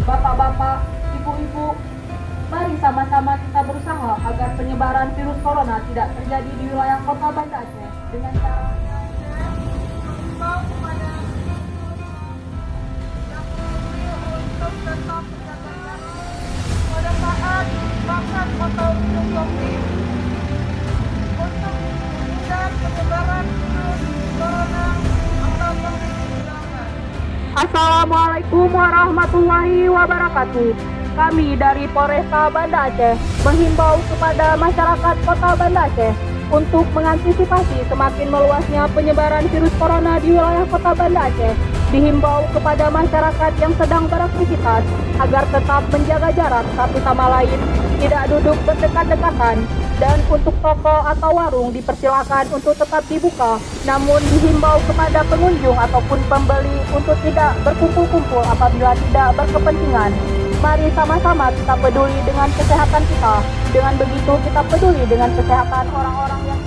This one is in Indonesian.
Bapak-bapak, ibu-ibu, mari sama-sama kita berusaha agar penyebaran virus corona tidak terjadi di wilayah Kota Banda Aceh dengan cara mengimbau kepada yang untuk tetap menjaga jarak pada saat makan atau minum kopi untuk menghindar penyebaran virus corona atau COVID-19. Assalamualaikum warahmatullahi wabarakatuh. Kami dari Polresta Banda Aceh menghimbau kepada masyarakat Kota Banda Aceh untuk mengantisipasi semakin meluasnya penyebaran virus corona di wilayah Kota Banda Aceh. Dihimbau kepada masyarakat yang sedang beraktivitas agar tetap menjaga jarak satu sama lain, tidak duduk berdekat-dekatan, dan untuk toko atau warung dipersilakan untuk tetap dibuka, namun dihimbau kepada pengunjung ataupun pembeli untuk tidak berkumpul-kumpul apabila tidak berkepentingan. Mari sama-sama kita peduli dengan kesehatan kita. Dengan begitu kita peduli dengan kesehatan orang-orang yang